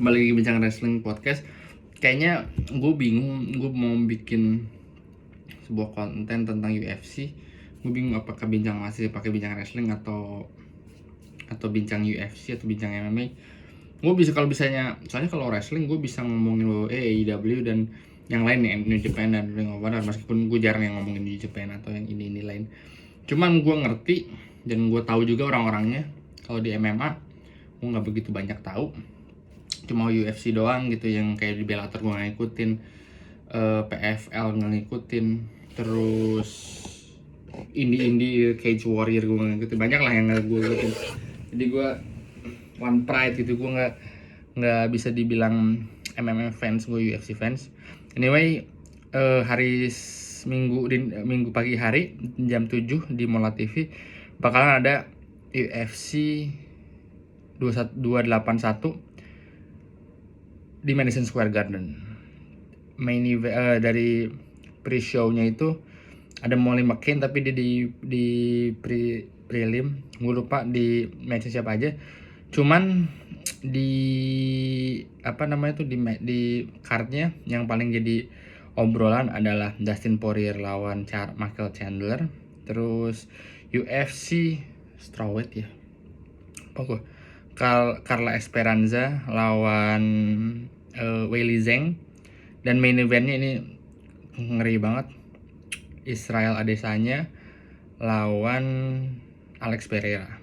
Kembali lagi Bincang Wrestling Podcast. Kayaknya gue bingung, gue mau bikin sebuah konten tentang UFC. Gue bingung apakah bincang masih pakai bincang wrestling atau bincang UFC atau bincang MMA. Gue bisa kalau bisanya, soalnya kalau wrestling gue bisa ngomongin WWE, AEW dan yang lain nih, New Japan dan Ring of Honor, meskipun gue jarang yang ngomongin New Japan atau yang ini lain. Cuman gue ngerti dan gue tahu juga orang-orangnya. Kalau di MMA gue nggak begitu banyak tahu, cuma UFC doang gitu yang kayak di Bellator gue ngikutin, PFL ngikutin, terus indie Cage Warrior gue ngikutin, banyak lah yang gue ngikutin. Jadi gue One Pride gitu, gue nggak bisa dibilang MMA fans, gue UFC fans. Anyway, hari Minggu pagi hari jam 7 di Mola TV bakalan ada UFC 281 di Madison Square Garden. Main event dari pre-show-nya itu ada Molly McCann, tapi dia di prelim, gue lupa di match siapa aja. Cuman di di cardnya yang paling jadi obrolan adalah Dustin Poirier lawan Michael Chandler, terus UFC strawweight ya, pokoknya Carla Esperanza lawan Weili Zhang, dan main eventnya ini ngeri banget, Israel Adesanya lawan Alex Pereira.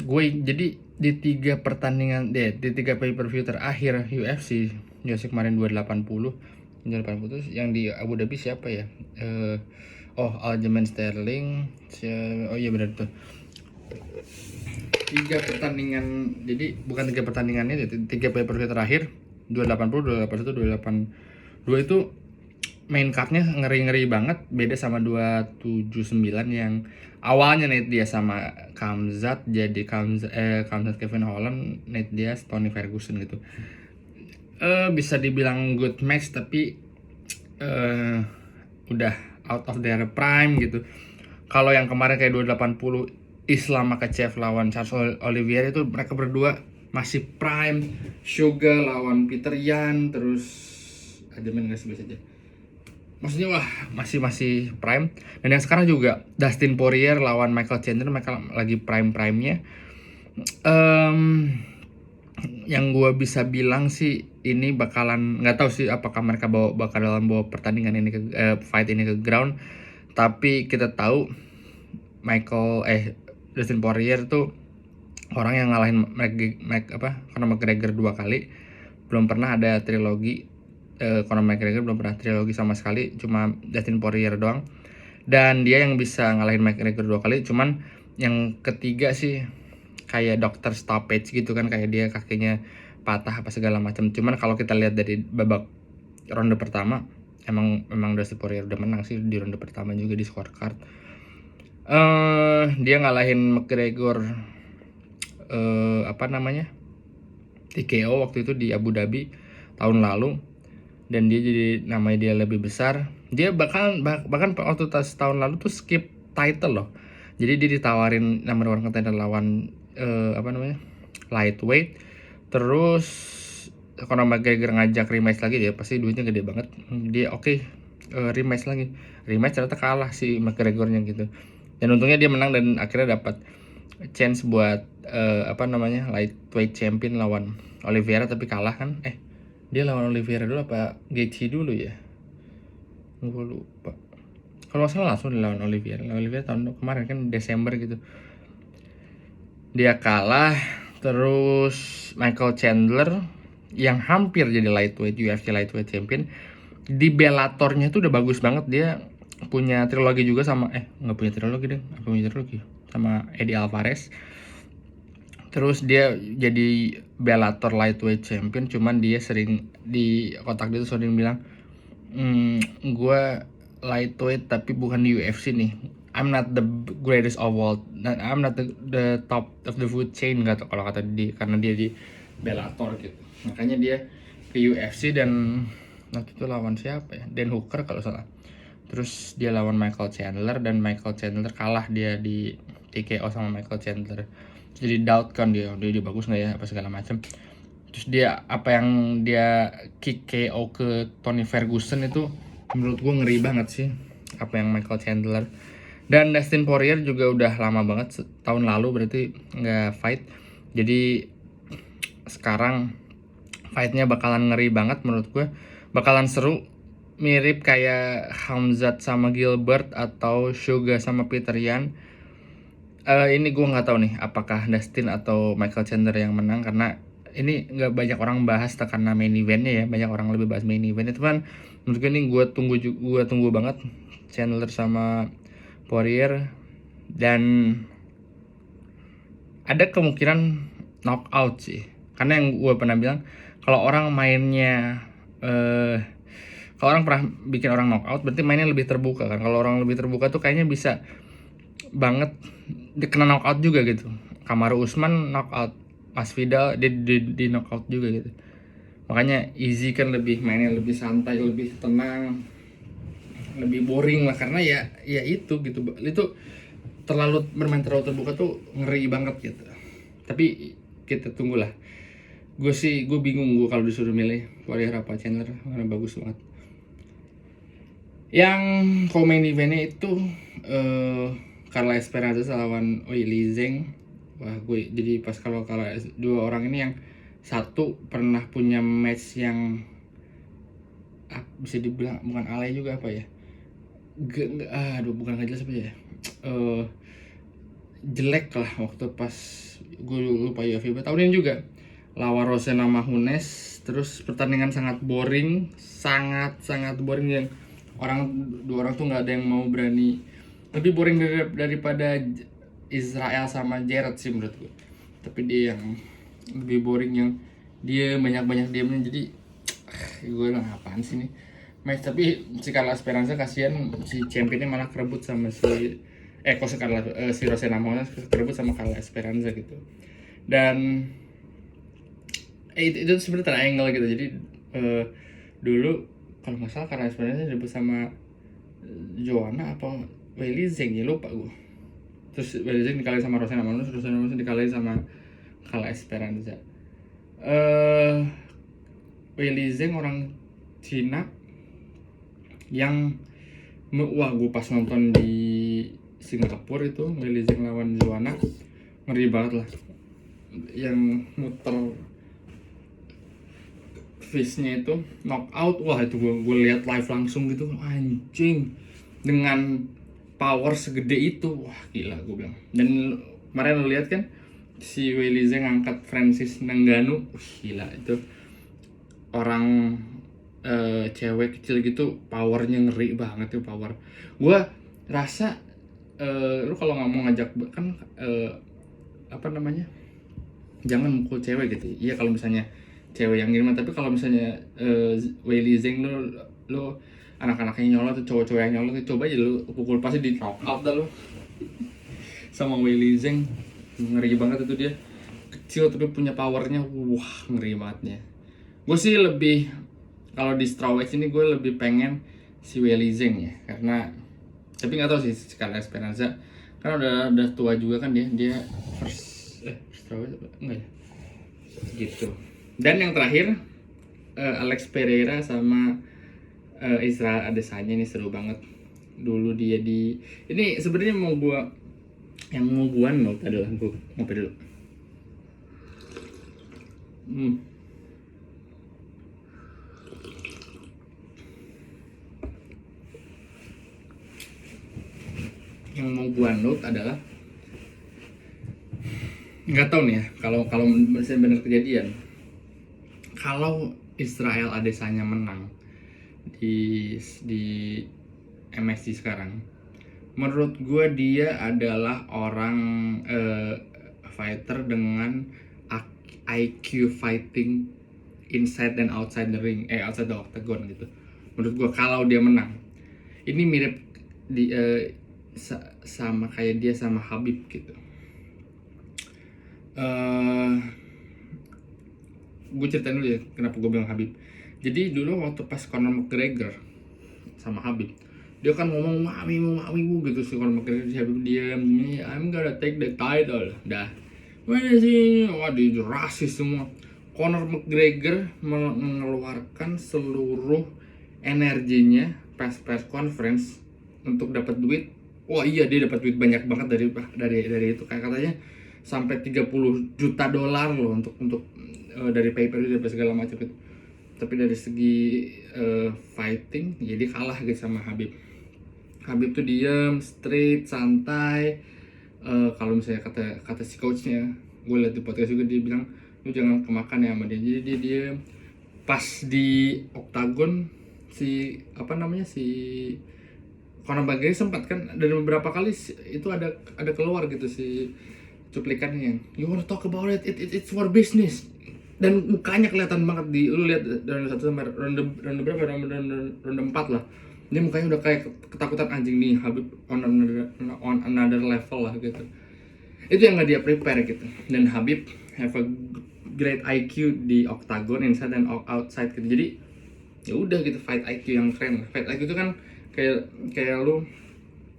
Gue jadi di tiga pay-per-view terakhir UFC kemarin 280 terus yang di Abu Dhabi siapa ya? Aljamain Sterling. Oh iya benar tuh. 3 pertandingan, jadi bukan 3 pertandingannya, 3 pay-per-view terakhir 280, 281, 282 itu main cardnya ngeri-ngeri banget, beda sama 279 yang awalnya Nate Diaz sama Khamzat, jadi Khamzat Kevin Holland, Nate Diaz Tony Ferguson gitu. Bisa dibilang good match, tapi udah out of their prime gitu. Kalau yang kemarin kayak 280 Islam Makhachev lawan Charles Oliveira, itu mereka berdua masih prime. Sugar lawan Peter Yan, terus aja main nggak sebut aja. Maksudnya wah, masih prime. Dan yang sekarang juga Dustin Poirier lawan Michael Chandler, mereka lagi prime-nya. Yang gue bisa bilang sih ini bakalan, nggak tahu sih apakah mereka bakalan bawa pertandingan ini fight ini ke ground, tapi kita tahu Dustin Poirier tuh orang yang ngalahin Conor McGregor 2 kali. Belum pernah ada trilogi, Conor McGregor belum pernah trilogi sama sekali, cuma Dustin Poirier doang. Dan dia yang bisa ngalahin McGregor 2 kali, cuman yang ketiga sih kayak dokter stoppage gitu kan, kayak dia kakinya patah apa segala macam. Cuman kalau kita lihat dari babak ronde pertama, emang Dustin Poirier udah menang sih di ronde pertama juga di scorecard. Dia ngalahin McGregor TKO waktu itu di Abu Dhabi tahun lalu, dan dia jadi namanya dia lebih besar. Dia bahkan waktu tahun lalu tuh skip title loh. Jadi dia ditawarin number one contender lawan lightweight, terus Conor McGregor ngajak rematch lagi, dia pasti duitnya gede banget, dia rematch ternyata kalah si McGregornya gitu. Dan untungnya dia menang dan akhirnya dapat chance buat lightweight champion lawan Oliveira, tapi kalah kan. Dia lawan Oliveira dulu apa Gaethje dulu ya, gue lupa. Kalau nggak salah langsung lawan Oliveira tahun kemarin kan Desember gitu. Dia kalah. Terus Michael Chandler yang hampir jadi UFC lightweight champion, di Bellatornya tuh udah bagus banget. Dia punya trilogi juga sama sama Eddie Alvarez. Terus dia jadi Bellator lightweight champion, cuman dia sering di kotak dia tuh sering bilang, gue lightweight tapi bukan di UFC nih, I'm not the greatest of all, I'm not the top of the food chain gitu kalau kata dia, karena dia di Bellator gitu. Makanya dia ke UFC, dan waktu itu lawan siapa ya, Dan Hooker kalau salah. Terus dia lawan Michael Chandler, dan Michael Chandler kalah, dia di TKO sama Michael Chandler. jadi doubt kan dia bagus nggak ya apa segala macam. Terus dia apa yang dia kick KO ke Tony Ferguson itu menurut gue ngeri banget sih, apa yang Michael Chandler. Dan Dustin Poirier juga udah lama banget, tahun lalu berarti nggak fight. Jadi sekarang fightnya bakalan ngeri banget menurut gue, bakalan seru, mirip kayak Hamzat sama Gilbert atau Suga sama Peter Yan. Ini gue nggak tahu nih apakah Dustin atau Michael Chandler yang menang, karena ini nggak banyak orang bahas karena main eventnya ya, banyak orang lebih bahas main event itu kan. Menurut gue ini gue tunggu banget Chandler sama Poirier, dan ada kemungkinan knockout sih, karena yang gue pernah bilang kalau orang mainnya kalau orang pernah bikin orang knockout berarti mainnya lebih terbuka kan. Kalau orang lebih terbuka tuh kayaknya bisa banget kena knockout juga gitu. Kamaru Usman knockout, Masvidal di knockout juga gitu. Makanya Easy kan lebih mainnya lebih santai, lebih tenang, lebih boring lah, karena ya itu gitu. Itu bermain terlalu terbuka tuh ngeri banget gitu. Tapi kita tunggulah. Gue bingung gue kalau disuruh milih Poirier apa Chandler, karena bagus banget. Yang main eventnya itu Carla Esperanza lawan Weili Zhang. Wah, gue jadi pas kalau dua orang ini yang satu pernah punya match yang bisa dibilang bukan alay juga apa ya, bukan gak jelas apa ya, jelek lah waktu pas gue lupa UFC tahun ini juga lawan Rosena Namajunas. Terus pertandingan sangat boring, sangat boring, yang dua orang tuh nggak ada yang mau berani, lebih boring daripada Israel sama Jared sih menurut gue. Tapi dia yang lebih boring, yang dia banyak diamnya, jadi gue bilang apaan sih nih match. Tapi si Carla Esperanza kasihan, si championnya malah kerebut sama si Rosena Namajunas kerebut sama Carla Esperanza gitu. Dan itu sebenarnya triangle gitu. Jadi dulu kalau nggak salah Carla Esperanza debut sama Joanna apa Weili Zhang ya, lupa gue. Terus Weili Zhang dikalahin sama Rosena Namajunas, Rosena Namajunas dikalahin sama Carla Esperanza. Weili Zhang orang Cina yang gue pas nonton di Singapura itu Weili Zhang lawan Joanna, ngeri banget lah, yang muter face-nya itu knockout. Wah, itu gue lihat live langsung gitu, anjing, dengan power segede itu, wah gila gue bilang. Dan kemarin lo lihat kan si Weili Zhang ngangkat Francis Ngannou, gila itu orang cewek kecil gitu, powernya ngeri banget tuh, power. Gue rasa lu kalau nggak mau ngajak kan apa namanya, jangan mukul cewek gitu. Iya kalau misalnya cewek yang gimana, tapi kalau misalnya Weili Zhang lu anak-anaknya nyolot tuh, cowok-cowok yang nyolot tuh, coba aja lu pukul pasti di knockout dah lu sama Weili Zhang. Ngeri banget itu, dia kecil tapi punya powernya, wah ngeri bangetnya. Gue sih lebih, kalau di strawweight ini gue lebih pengen si Weili Zhang ya, karena tapi nggak tahu sih Carla Esperanza kan udah tua juga kan, dia first strawweight enggak ya gitu. Dan yang terakhir Alex Pereira sama Israel Adesanya, ini seru banget. Dulu dia ini sebenarnya mau gua note adalah gua ngopi dulu. Yang mau gua note adalah, nggak tahu nih ya kalau benar kejadian, kalau Israel Adesanya menang di MSC sekarang, menurut gue dia adalah orang fighter dengan IQ fighting inside dan outside the ring, outside the octagon gitu. Menurut gue kalau dia menang, ini mirip sama kayak dia sama Khabib gitu. Gue ceritain dulu ya kenapa gue bilang Khabib. Jadi dulu waktu pas Conor McGregor sama Khabib, dia kan ngomong mami gitu, si Conor McGregor, si Khabib diam, I'm gonna take the title. Dah mana sih, wah di rasis semua. Conor McGregor mengeluarkan seluruh energinya pas press conference untuk dapat duit. Wah iya, dia dapat duit banyak banget dari itu, kayak katanya sampai 30 juta dolar loh untuk dari pay per view dan segala macam itu. Tapi dari segi fighting ya dia kalah gitu sama Habib. Habib tuh diem, straight, santai. Kalau misalnya kata si coachnya, gue liat di podcast juga, dia bilang lu jangan kemakan ya sama dia. Jadi dia diem. Pas di oktagon si Conor McGregor sempat kan, dan beberapa kali itu ada keluar gitu si cuplikannya yang you wanna talk about it's for business, dan mukanya kelihatan banget, lu lihat ronde 1 sampai ronde berapa, ronde 4 lah, dia mukanya udah kayak ketakutan, anjing nih Habib on another level lah gitu. Itu yang nggak dia prepare gitu. Dan Habib have a great IQ di octagon, inside dan outside gitu. Jadi ya udah gitu, fight IQ yang keren. Fight IQ itu kan kayak lu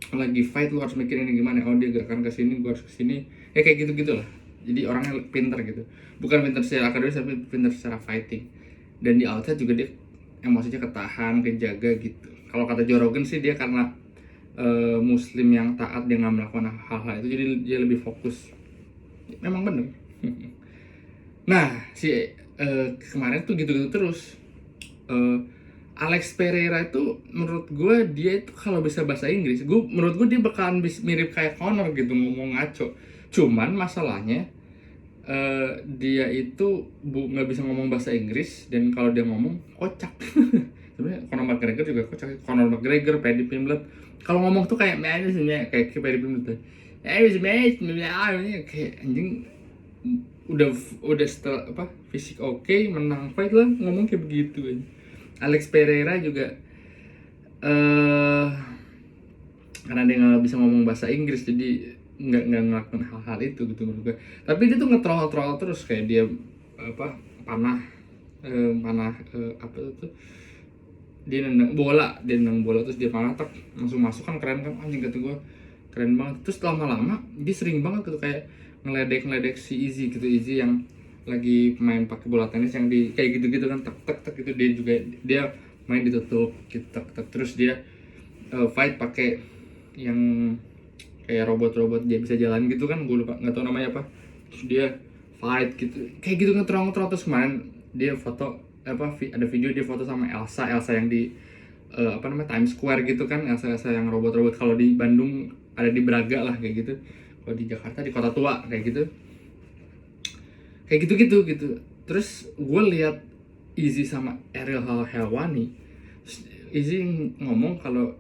lagi fight, lu harus mikirin ini gimana, oh dia gerakan ke sini, gua harus ke sini, ya kayak gitu-gitu lah. Jadi orangnya pinter gitu, bukan pinter secara akademis tapi pinter secara fighting. Dan di outside juga dia emosinya ketahan, kejaga gitu. Kalau kata Joe Rogan sih, dia karena muslim yang taat, dia nggak melakukan hal-hal itu, jadi dia lebih fokus. Memang bener. Nah si kemarin tuh gitu-gitu terus. Alex Pereira itu menurut gue, dia itu kalau bisa bahasa Inggris, menurut gue dia bakalan mirip kayak Conor gitu, ngomong ngaco. Cuman masalahnya dia itu nggak bisa ngomong bahasa Inggris, dan kalau dia ngomong kocak. Sebenarnya Conor McGregor juga kocak. Conor McGregor, Paddy Pimblett kalau ngomong tuh kayak mana sih, kayak Paddy Pimblett. Kayak anjing, udah setelah fisik oke, menang fight lah ngomong kayak begitu aja. Alex Pereira juga karena dia nggak bisa ngomong bahasa Inggris, jadi nggak ngelakuin hal-hal itu gitu menurut gue. Tapi dia tuh nge-troll terus, kayak dia panah dia nendang bola terus dia panah tak langsung masuk, kan keren kan, anjing kata gue keren banget. Terus lama-lama dia sering banget gitu kayak ngeledek si Izzy gitu, Izzy yang lagi main pakai bola tenis yang di kayak gitu kan, tek gitu, dia main ditutup gitu, tek terus dia fight pakai yang kayak robot dia bisa jalan gitu kan, gue lupa, nggak tahu namanya apa. Terus dia fight gitu kayak gitu, ngeterong terus. Kemarin dia foto ada video dia foto sama Elsa yang di Times Square gitu kan, Elsa yang robot. Kalau di Bandung ada di Braga lah kayak gitu, kalau di Jakarta di Kota Tua kayak gitu gitu. Terus gue lihat Izzy sama Ariel Helwani, Izzy ngomong kalau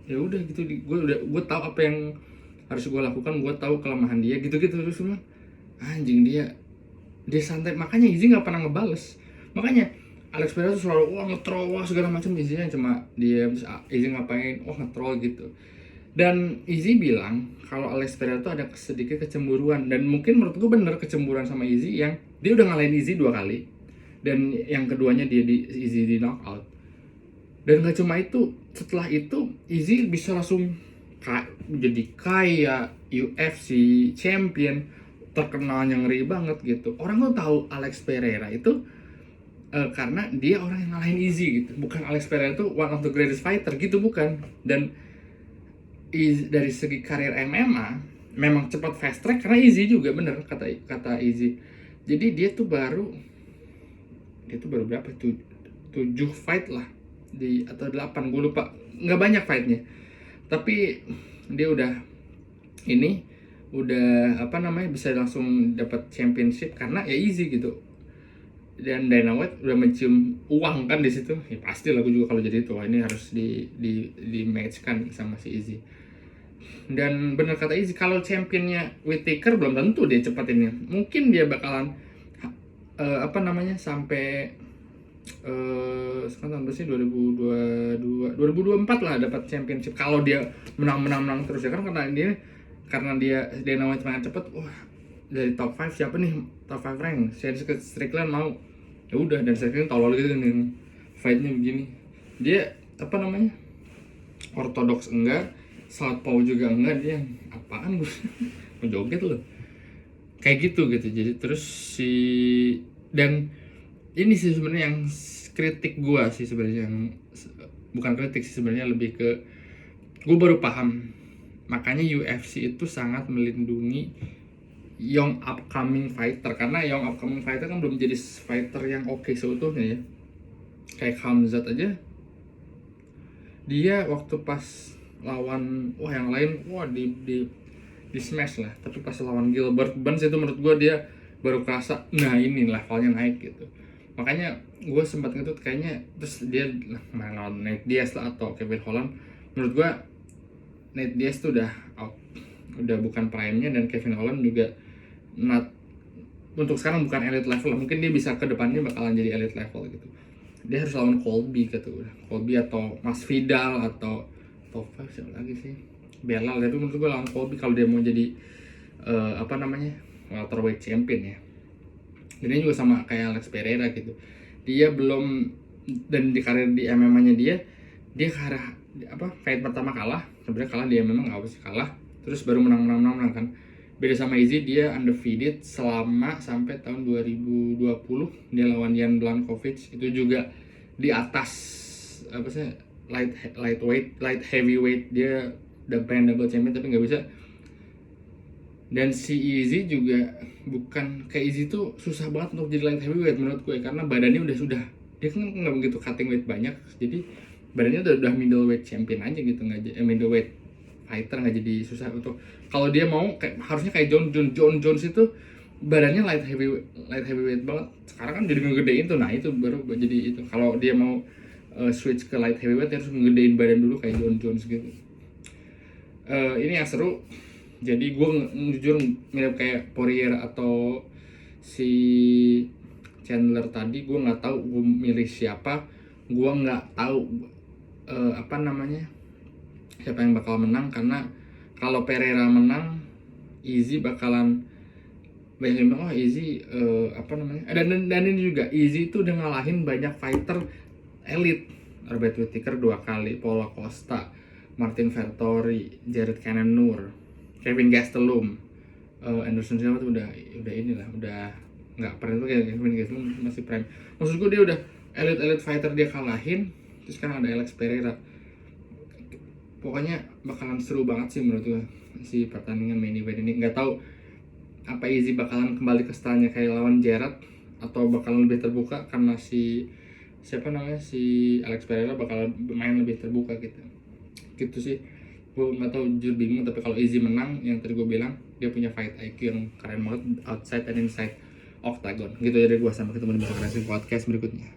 ya udah gitu, gue tahu apa yang harus gue lakukan, gue tahu kelemahan dia gitu. Terus semua anjing, dia santai, makanya Izzy nggak pernah ngebales. Makanya Alex Pereira tuh selalu nge-troll segala macam, Izzy-nya cuma dia, terus Izzy ngapain nge-troll gitu. Dan Izzy bilang kalau Alex Pereira tuh ada sedikit kecemburuan, dan mungkin menurut gue bener kecemburuan sama Izzy, yang dia udah ngalahin Izzy 2 kali, dan yang keduanya Izzy di knockout. Dan gak cuma itu, setelah itu Izzy bisa langsung jadi kaya, UFC champion, terkenalnya ngeri banget gitu. Orang tuh tahu Alex Pereira itu karena dia orang yang ngalahin Izzy gitu, bukan Alex Pereira itu one of the greatest fighter gitu, bukan. Dan dari segi karir MMA memang cepat fast track karena Izzy juga, bener kata Izzy. Jadi dia tuh baru berapa, 7 fight lah atau 8, gue lupa, nggak banyak fightnya, tapi dia udah bisa langsung dapat championship karena ya Izzy gitu. Dan Dana White udah mencium uang kan di situ, ya pasti lah gue juga kalau jadi itu, ini harus di match kan sama si Izzy. Dan bener kata Izzy, kalau championnya Whittaker belum tentu dia cepat ini, mungkin dia bakalan sampai sekarang tahun bersih 2024 lah dapat championship kalau dia menang terus ya kan, karena dia Dana White main cepet. Wah, dari top 5 siapa nih, top 5 rank Strickland mau, ya udah, dan Strickland tolol gitu kan, fightnya begini. Dia ortodoks enggak, southpaw juga enggak, dia apaan gue joget loh. kayak gitu gitu. Jadi terus si, dan ini sih sebenarnya yang kritik gua sih sebenarnya, yang bukan kritik sih sebenarnya, lebih ke gue baru paham makanya UFC itu sangat melindungi young upcoming fighter, karena young upcoming fighter kan belum jadi fighter yang oke seutuhnya ya. Kayak Khamzat aja, dia waktu pas lawan wah yang lain wah di smash lah, tapi pas lawan Gilbert Burns itu menurut gue dia baru kerasa nah ini levelnya naik gitu. Makanya gue sempat ngetut kayaknya, terus dia main lawan Nate Diaz lah atau Kevin Holland, menurut gue Nate Diaz tuh udah out, udah bukan prime-nya, dan Kevin Holland juga not, untuk sekarang bukan elite level. Mungkin dia bisa ke depannya bakalan jadi elite level gitu. Dia harus lawan Colby gitu, Colby atau Mas Vidal atau top 5 siapa lagi sih, Belal. Tapi menurut gue lawan Colby kalau dia mau jadi apa namanya, welterweight champion ya. Dan ini juga sama kayak Alex Pereira gitu, dia belum, dan di karir di MMA-nya dia kalah apa, fight pertama kalah, sebenarnya kalah, dia memang nggak sih kalah, terus baru menang kan. Beda sama Izzy, dia undefeated selama sampai tahun 2020, dia lawan Jan Blachowicz, itu juga di atas apa sih, light heavyweight, dia udah pengen double champion tapi nggak bisa. Dan si Izzy juga bukan, kayak Izzy tuh susah banget untuk jadi light heavyweight menurut gue, karena badannya udah dia kan nggak begitu cutting weight banyak, jadi badannya udah middleweight champion aja gitu, nggak middleweight fighter, nggak jadi susah untuk, kalau dia mau kayak harusnya kayak John Jones itu badannya light heavyweight banget, sekarang kan jadi ngegedein tuh, nah itu baru jadi itu. Kalau dia mau switch ke light heavyweight harus ngegedein badan dulu kayak John Jones gitu. Ini yang seru, jadi gue jujur mirip kayak Poirier atau si Chandler tadi, gue nggak tahu gue milih siapa, gue nggak tahu apa namanya, siapa yang bakal menang, karena kalau Pereira menang Izzy bakalan banyak yang bilang oh Izzy apa namanya, dan ini juga Izzy itu udah ngalahin banyak fighter elite, Robert Whittaker 2 kali, Paulo Costa, Martin Vettori, Jared Cannonier, Kevin Gastelum, Anderson Silva tuh udah inilah, udah nggak pernah tuh kayak Kevin Gastelum masih prime. Maksud gue dia udah elite fighter dia kalahin, terus sekarang ada Alex Pereira. Pokoknya bakalan seru banget sih menurut gue si pertandingan main event ini. Nggak tahu apa Izzy bakalan kembali ke stylenya kayak lawan Gerard atau bakalan lebih terbuka karena si siapa namanya, si Alex Pereira bakalan main lebih terbuka gitu sih. Gue nggak tahu, jujur bingung. Tapi kalau Izzy menang, yang tadi gue bilang dia punya fight IQ yang keren banget outside and inside octagon gitu. Jadi gue sampai ketemu di podcast berikutnya.